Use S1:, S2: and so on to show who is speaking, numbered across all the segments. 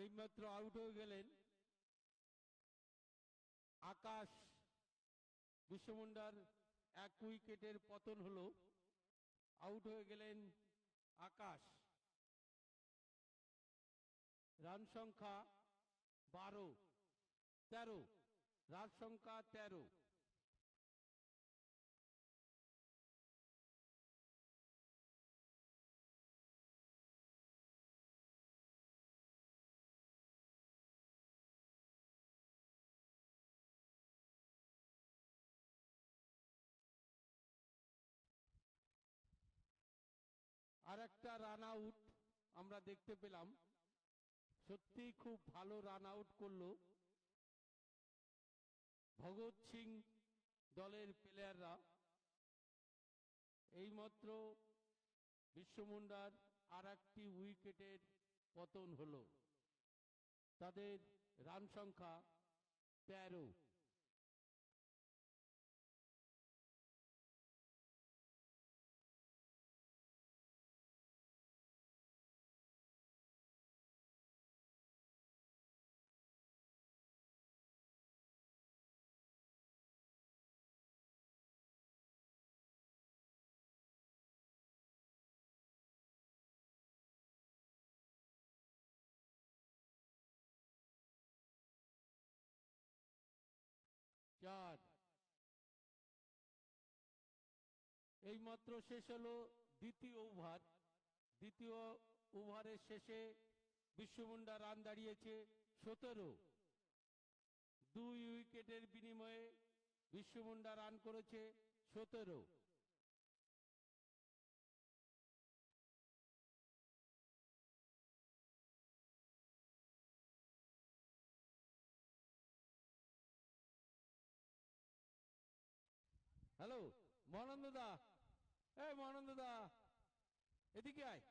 S1: এইমাত্র আউট হয়ে গেলেন আকাশ। বিশ্বমুন্ডার এক উইকেটের পতন হলো, আউট হয়ে গেলেন আকাশ। রান সংখ্যা 13, রান সংখ্যা 13। আর একটা রান আউট আমরা দেখতে পেলাম, সত্যি খুব ভালো রান আউট করলো ভগৎ সিং দলের প্লেয়াররা। এইমাত্র বিশ্বমুন্ডার আর একটি উইকেটের পতন হলো, তাদের রান সংখ্যা 13। এইমাত্র শেষ হলো দ্বিতীয় ওভার। দ্বিতীয় ওভারের শেষে বিশ্বমুন্ডা রান দাঁড়িয়েছে 17। 2 উইকেটের বিনিময়ে বিশ্বমুন্ডা রান করেছে 17। হ্যালো মহানন্দ দা, মহানন্দ দা এদিকে আয়।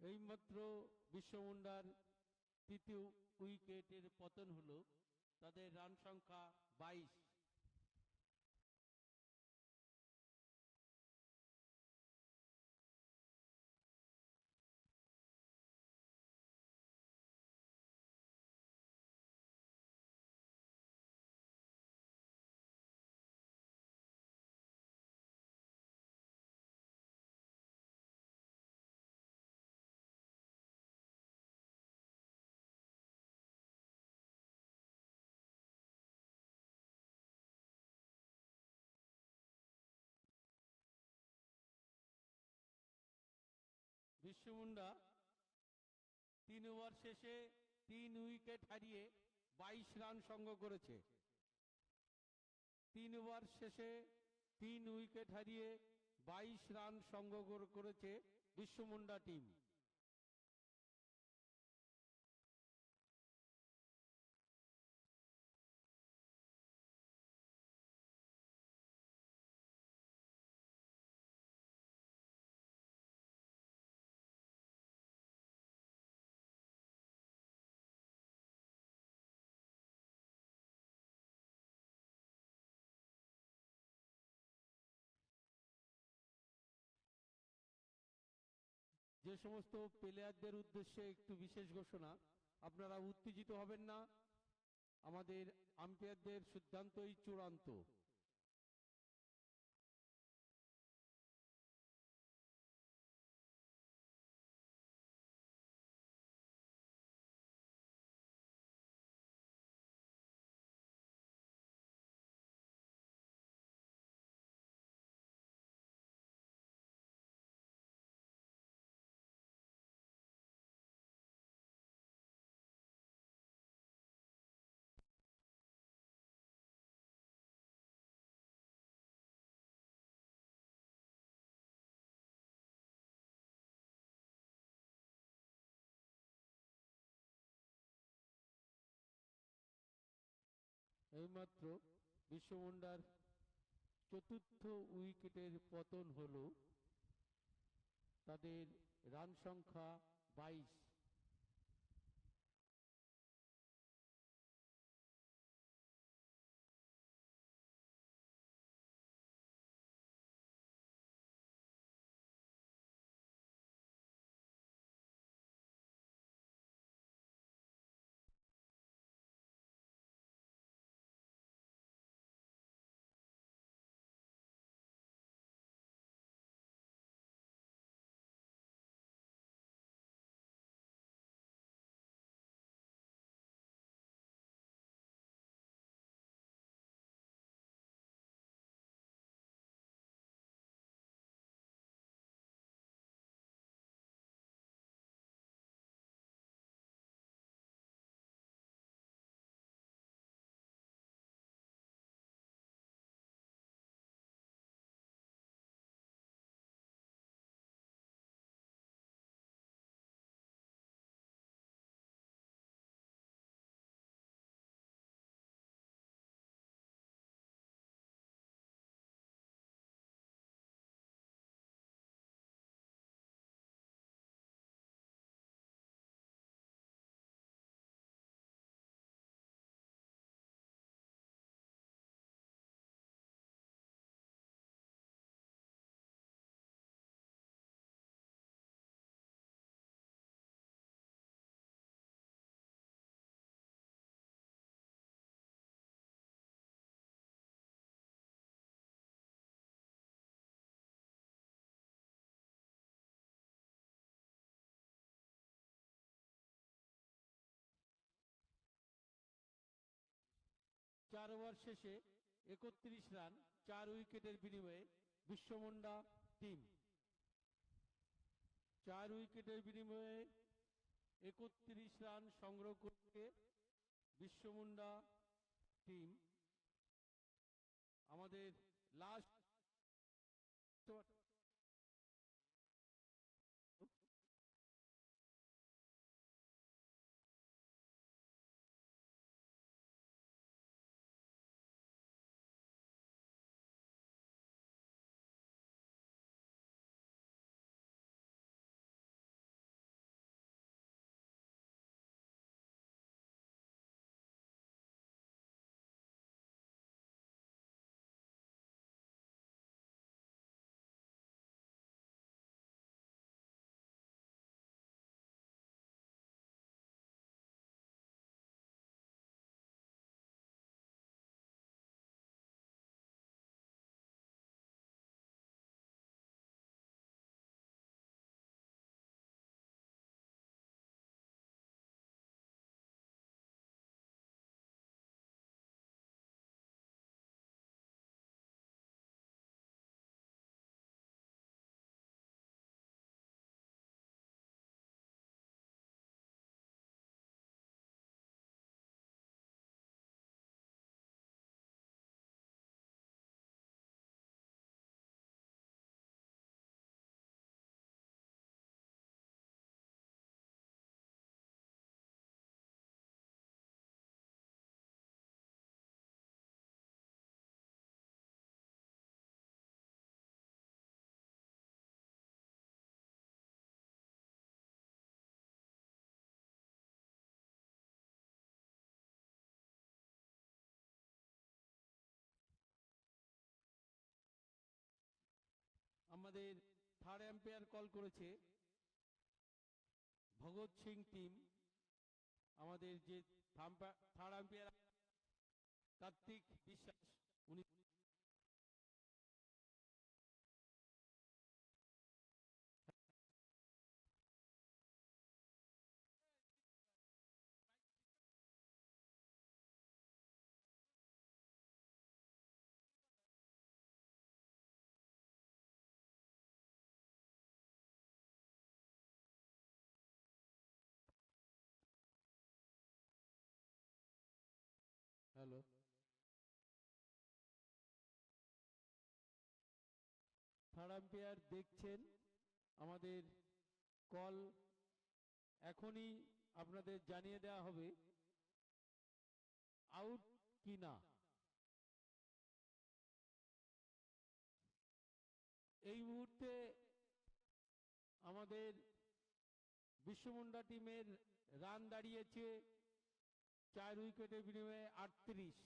S1: এইমাত্র বিশ্বমুন্ডার তৃতীয় উইকেটের পতন হলো, তাদের রান সংখ্যা 22। বিশ্ব মুন্ডা 3 ওভার শেষে 3 উইকেট হারিয়ে 22 রান সংগ্রহ করেছে। 3 ওভার শেষে 3 উইকেট হারিয়ে 22 রান সংগ্রহ করেছে বিশ্ব মুন্ডা টিম। যে সমস্ত প্লেয়ারদের উদ্দেশ্যে একটু বিশেষ ঘোষণা, আপনারা উত্তেজিত হবেন না, আমাদের আম্পায়ারদের সিদ্ধান্তই চূড়ান্ত। এইমাত্র বিশ্ব মুন্ডার চতুর্থ উইকেটের পতন হলো। তাদের রান সংখ্যা 22। চার ওভার শেষে 31 রান 4 উইকেটের বিনিময়ে বিশ্ব মুন্ডা টিম। 4 উইকেটের বিনিময়ে 31 রান সংগ্রহ করে বিশ্ব মুন্ডা টিম। আমাদের লাস্ট আমাদের থার্ড এম্পায়ার কল করেছে ভগৎ সিং টিম। আমাদের যে থার্ড এম্পায়ার কার্তিক বিশ্বাস, উনি হ্যালো, থার্ড আম্পায়ার দেখছেন আমাদের কল এখনই আপনাদের জানিয়ে দেওয়া হবে আউট কি না। এই মুহূর্তে আমাদের বিশ্বমুন্ডা টিমের রান দাঁড়িয়েছে 4 উইকেটের বিনিময়ে 38।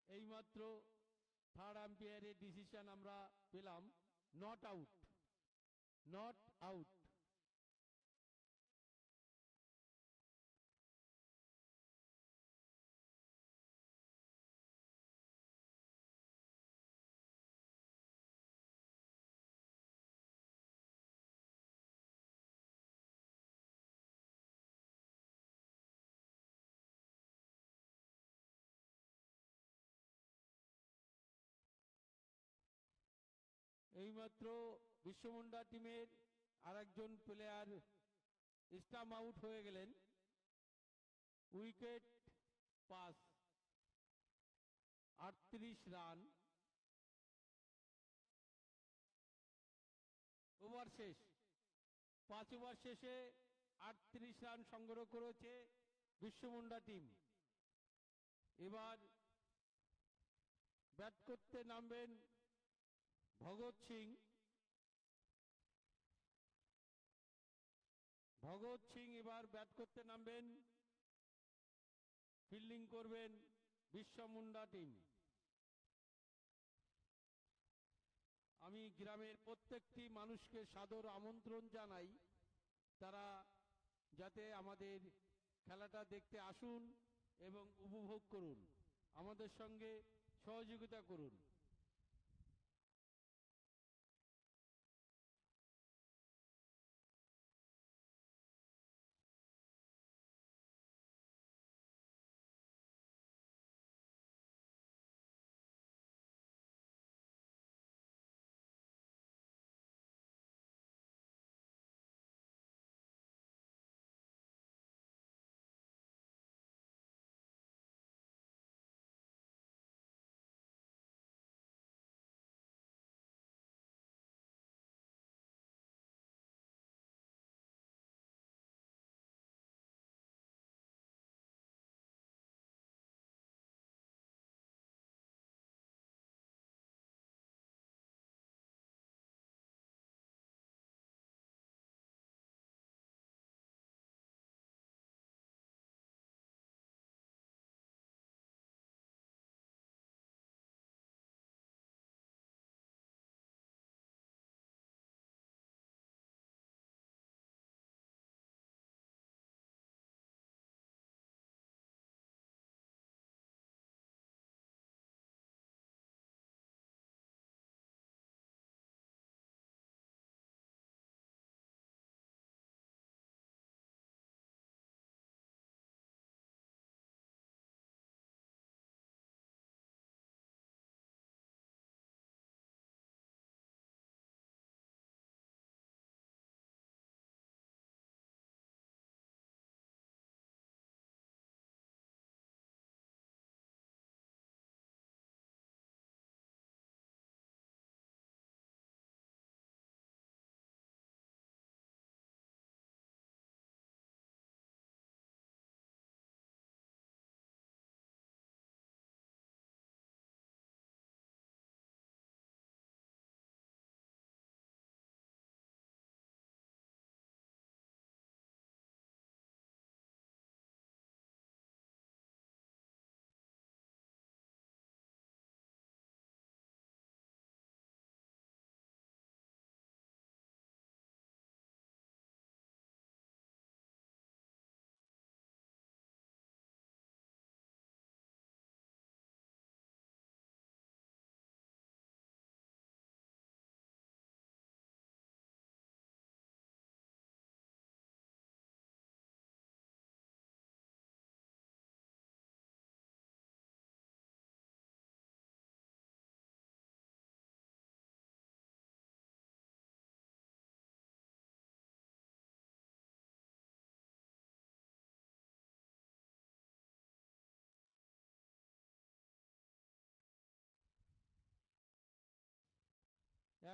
S1: এইমাত্র থার্ড আম্পায়ারের ডিসিশন আমরা পেলাম নট আউট, নট আউট। এইমাত্র বিশ্বমুন্ডা টিমের আরেকজন প্লেয়ার স্টাম্প আউট হয়ে গেলেন। Wicket pass, 38 run. ওভার শেষ, 5 ওভার শেষে 38 রান সংগ্রহ করেছে বিশ্বমুন্ডা টিম। এবার ব্যাট করতে নামবেন ভগৎ সিং। ভগৎ সিং এবার ব্যাট করতে নামবেন, ফিল্ডিং করবেন বিশ্বমুন্ডা টিম। আমি গ্রামের প্রত্যেকটি মানুষকে সাদর আমন্ত্রণ জানাই, তারা যাতে আমাদের খেলাটা দেখতে আসুন এবং উপভোগ করুন, আমাদের সঙ্গে সহযোগিতা করুন।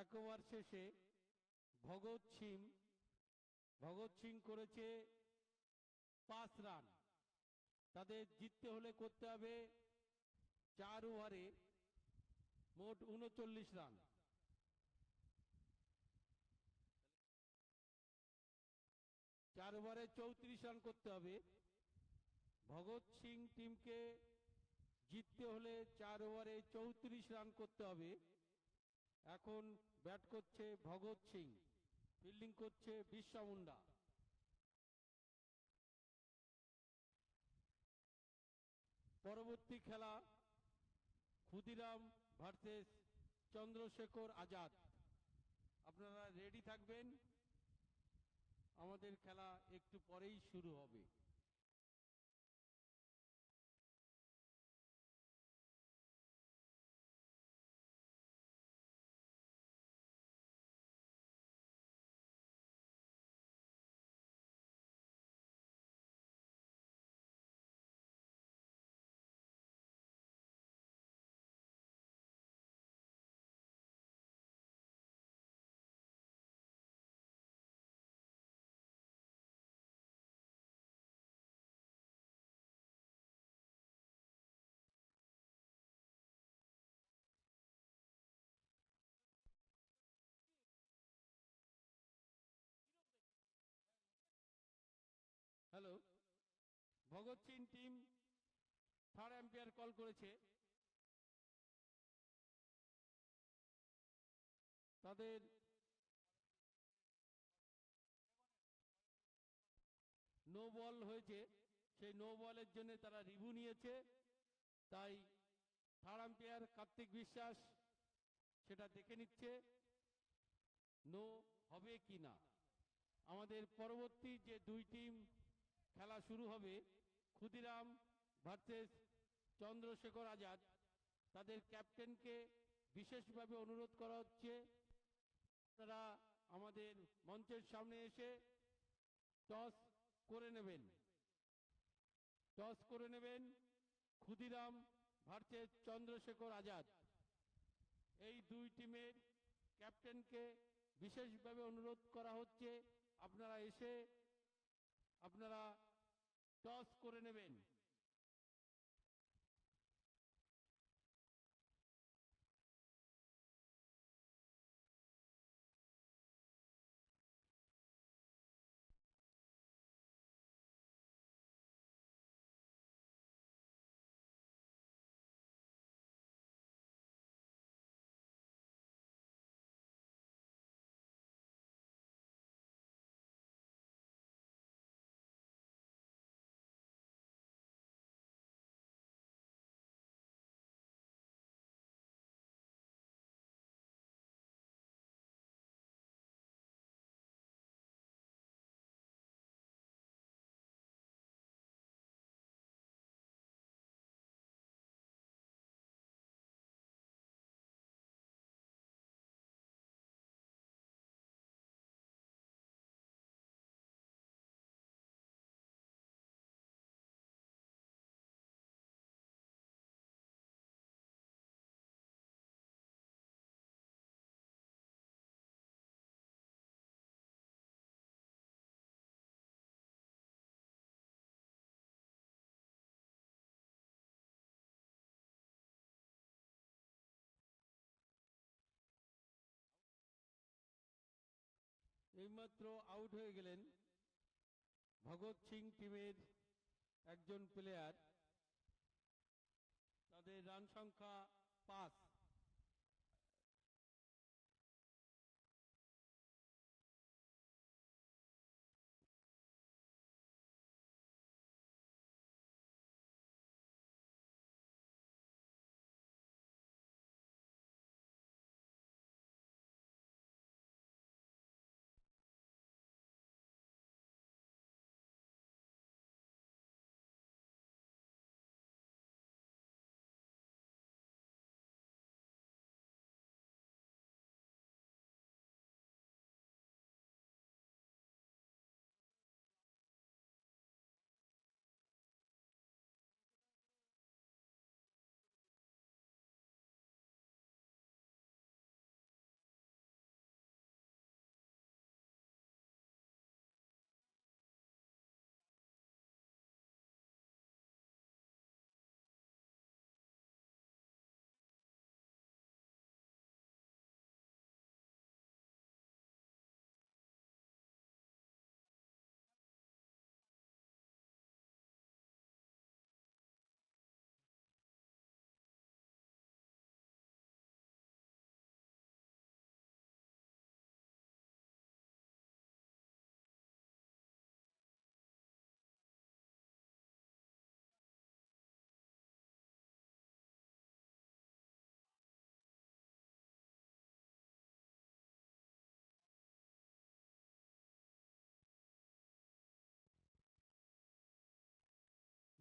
S1: এক ওভার শেষে ভগৎ সিং করেছে 5 রান। তাদের জিততে হলে করতে হবে 4 ওভারে মোট 39 রান। 4 ওভারে 34 রান করতে হবে। ভগৎ সিং টিমকে জিততে হলে 4 ওভারে 34 রান করতে হবে। এখন ব্যাট করছে ভগৎ সিং, ফিল্ডিং করছে বিরসা মুন্ডা। পরবর্তী খেলা ক্ষুদিরাম ভার্সেস চন্দ্রশেখর আজাদ। আপনারা রেডি থাকবেন, আমাদের খেলা একটু পরেই শুরু হবে। Hello, Bhagat Singh team 3rd umpire call করেছে। তাদের নো বল হয়েছে, সেই নো বলের জন্য তারা রিভিউ নিয়েছে। তাই 3rd আম্পায়ার কার্তিক বিশ্বাস সেটা দেখে নিচ্ছে নো হবে কি না। আমাদের পরবর্তী যে 2 টিম খেলা শুরু হবে, ক্ষুদিরাম ভার্সেস চন্দ্রশেখর আজাদ, তাদের ক্যাপ্টেনকে বিশেষভাবে অনুরোধ করা হচ্ছে আপনারা আমাদের মঞ্চের সামনে এসে টস করে নেবেন। ক্ষুদিরাম ভার্সেস চন্দ্রশেখর আজাদ, এই 2 টিমের ক্যাপ্টেনকে বিশেষভাবে অনুরোধ করা হচ্ছে আপনারা এসে আপনারা টস করে নেবেন। এইমাত্র আউট হয়ে গেলেন ভগৎ সিং টিমের একজন প্লেয়ার। তাদের রান সংখ্যা 5।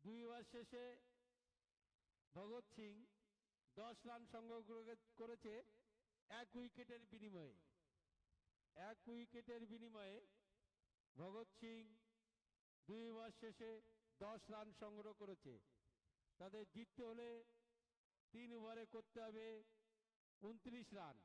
S1: 2 ওভার শেষে ভগৎ সিং 10 রান সংগ্রহ করেছে 1 উইকেটের বিনিময়ে। 1 উইকেটের বিনিময়ে ভগৎ সিং 2 ওভার শেষে 10 রান সংগ্রহ করেছে। তাদের জিততে হলে 3 ওভারে করতে হবে 29 রান।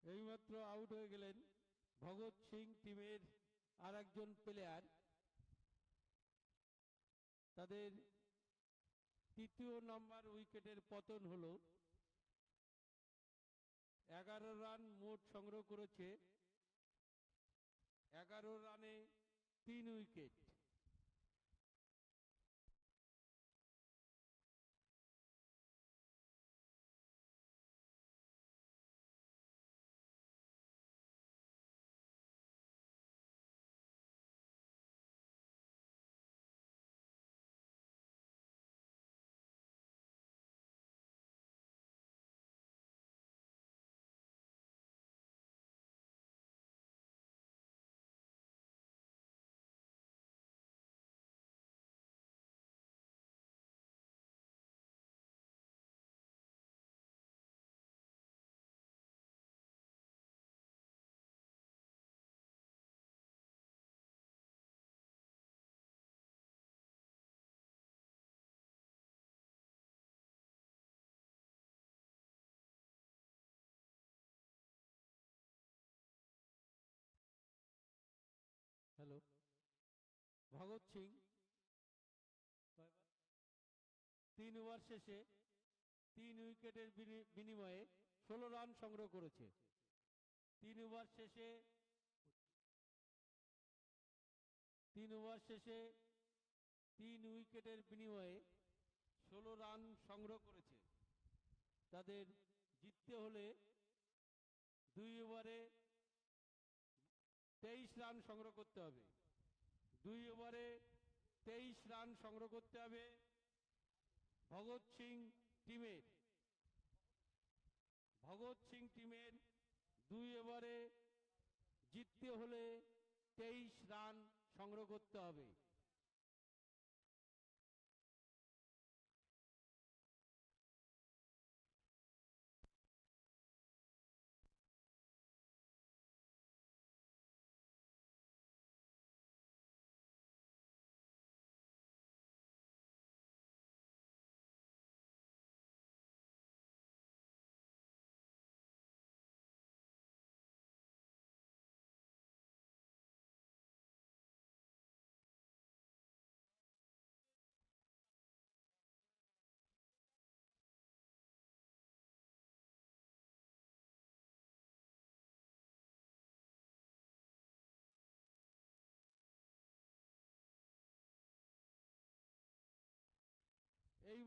S1: এইমাত্র আউট হয়ে গেলেন ভগৎ সিং টিমের আর একজন প্লেয়ার। তাদের 3য় নম্বর উইকেটের পতন হলো। 11 রান মোট সংগ্রহ করেছে, 11 রানে 3 wicket. Hello, Bhagat Singh 3 over শেষে 3 উইকেটের বিনিময়ে 16 রান সংগ্রহ করেছে। 3 ওভার শেষে 3 উইকেটের বিনিময়ে 16 রান সংগ্রহ করেছে। তাদের জিততে হলে 2 ওভারে 23 রান সংগ্রহ করতে হবে। 2 ওভারে 23 রান সংগ্রহ করতে হবে ভগৎ সিং টিমের। 2 ওভারে জিততে হলে 23 রান সংগ্রহ করতে হবে।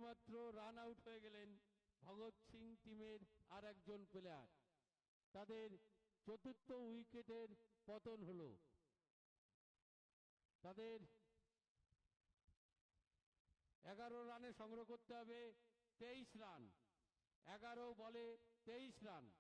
S1: এইমাত্র রান আউট হয়ে গেলেন ভগৎ সিং টিমের আর একজন প্লেয়ার। তাদের চতুর্থ উইকেটের পতন হলো। তাদের 11 রানে সংগ্রহ করতে হবে 23 রান। 11 বলে 23 রান।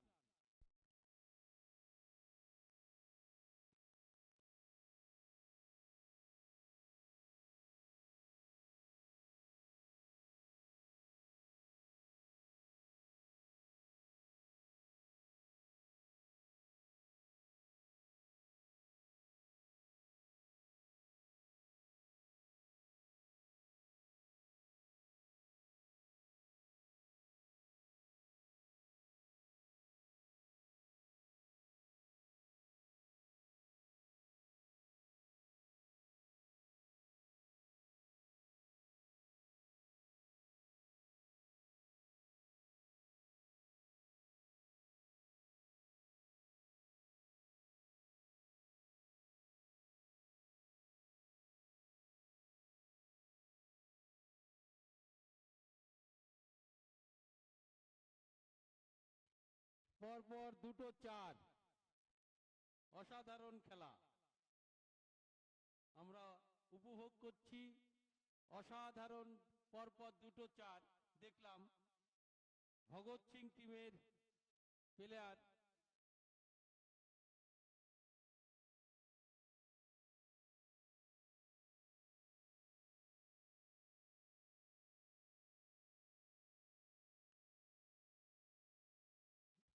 S1: পরপর দুটো 4, অসাধারণ খেলা আমরা উপভোগ করছি। অসাধারণ পরপর দুটো 4 দেখলাম। ভগৎ সিং টিমের প্লেয়ার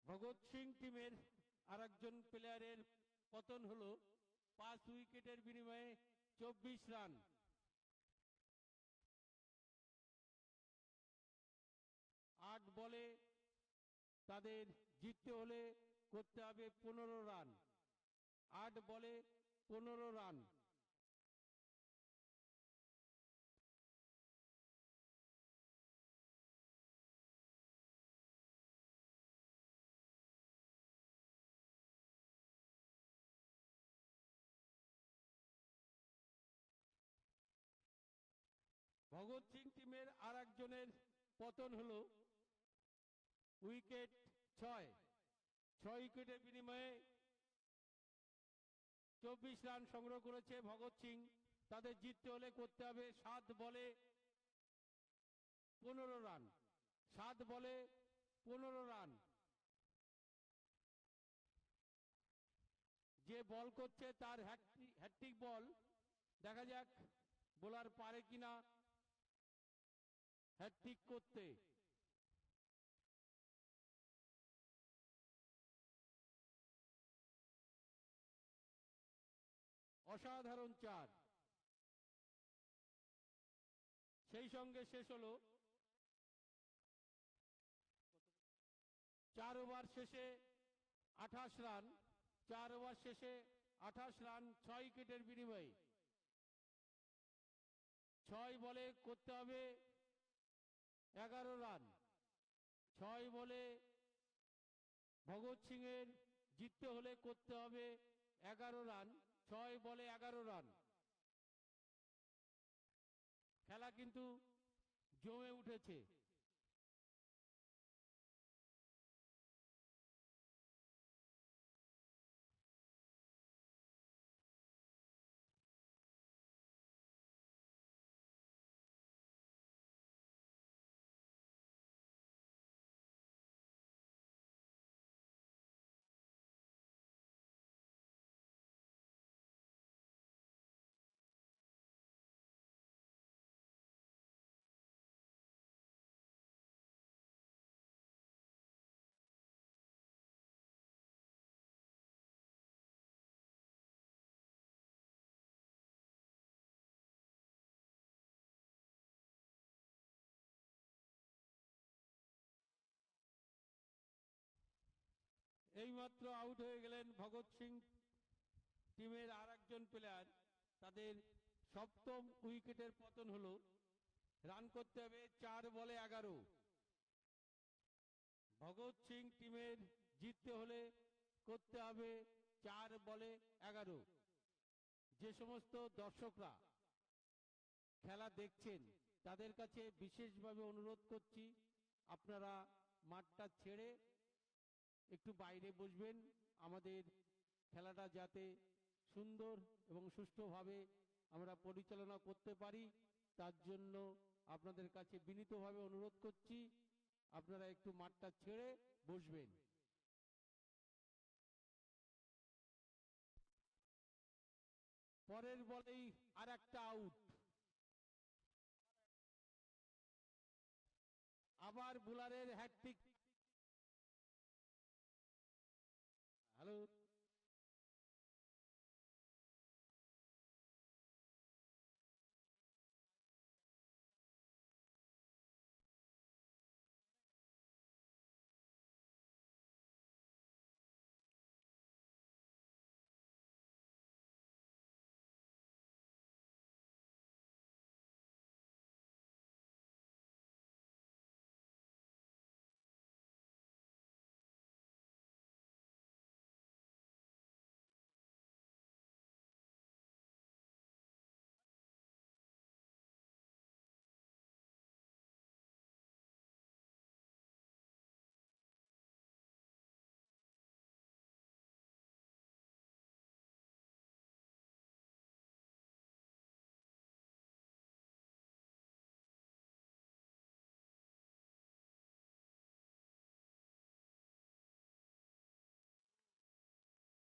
S1: ভগৎ সিং টিমের আর একজন প্লেয়ারের পতন হলো 5 উইকেটের বিনিময়ে 24 রান। 8 বলে তাদের জিততে হলে করতে হবে 15 রান। 8 বলে 15 রান। ভগৎ সিং টিমের আর একজনের পতন হলো উইকেট 6। 6 উইকেটের বিনিময়ে 24 রান সংগ্রহ করেছে ভগৎ সিং। তাদের জিততে হলে করতে হবে 7 বলে 15 রান। 7 বলে 15 রান। যে বল করছে তার হ্যাট্রিক বল, দেখা যাক বোলার পারে কিনা হ্যাট্রিক করতে। অসাধারণ 4। সেই সঙ্গে শেষ হলো 4 ওভার শেষে 28 রান। 4 ওভার শেষে 28 রান 6 উইকেটের বিনিময়ে। 6 বলে করতে হবে 11 রান। 6 বলে ভগৎ সিং এর জিততে হলে করতে হবে 11 রান। 6 বলে 11 রান। খেলা কিন্তু জমে উঠেছে। এইমাত্র আউট হয়ে গেলেন ভগৎ সিং টিমের আর একজন প্লেয়ার। তাদের সপ্তম উইকেটের পতন হলো। রান করতে হবে 4 বলে 11। ভগৎ সিং টিমের জিততে হলে করতে হবে 4 বলে 11। যে সমস্ত দর্শকরা খেলা দেখছেন তাদের কাছে বিশেষভাবে অনুরোধ করছি, আপনারা মাঠটা ছেড়ে একটু বাইরে বসবেন। আমাদের খেলাটা যাতে সুন্দর এবং সুষ্ঠুভাবে আমরা পরিচালনা করতে পারি, তার জন্য আপনাদের কাছে বিনীতভাবে অনুরোধ করছি, আপনারা একটু মাঠটা ছেড়ে বসবেন। পরের বলেই আর একটা আউট। আবার বোলারের হ্যাটট্রিক। হ্যালো,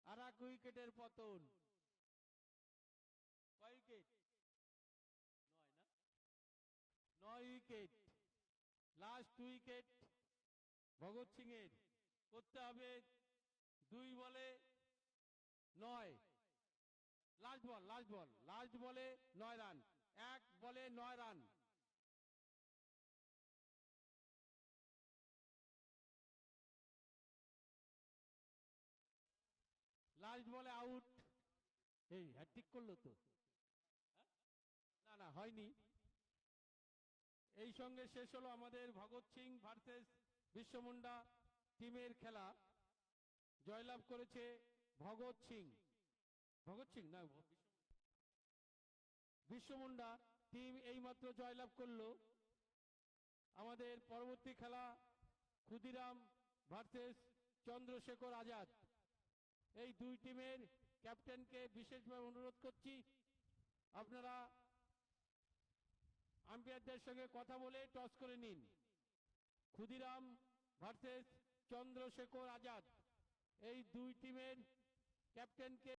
S1: আর এক উইকেটের পতন। কয় উইকেট? 9 না? 9 wicket. Last wicket Bhagat Singh এর। করতে হবে 2 বলে 9। লাস্ট বল, লাস্ট বল, লাস্ট বলে 9 রান। 1 বলে 9 রান। লাস্ট বলে আউট। এই হ্যাট্রিক করলো তো? না না, হয়নি। এই সঙ্গে শেষ হলো আমাদের ভগৎ সিং ভার্সেস বিশ্বমুন্ডা টিমের খেলা। জয়লাভ করেছে ভগৎ সিং। ভগৎ সিং না, বিশ্বমুন্ডা টিম এইমাত্র জয়লাভ করলো। আমাদের পরবর্তী খেলা ক্ষুদিরাম ভার্সেস চন্দ্রশেখর আজাদ। এই দুই টিমের ক্যাপ্টেনকে বিশেষভাবে অনুরোধ করছি, আপনারা আম্পায়ারদের সঙ্গে কথা বলে টস করে নিন। ক্ষুদিরাম ভার্সেস চন্দ্রশেখর আজাদ, এই দুই টিমের ক্যাপ্টেনকে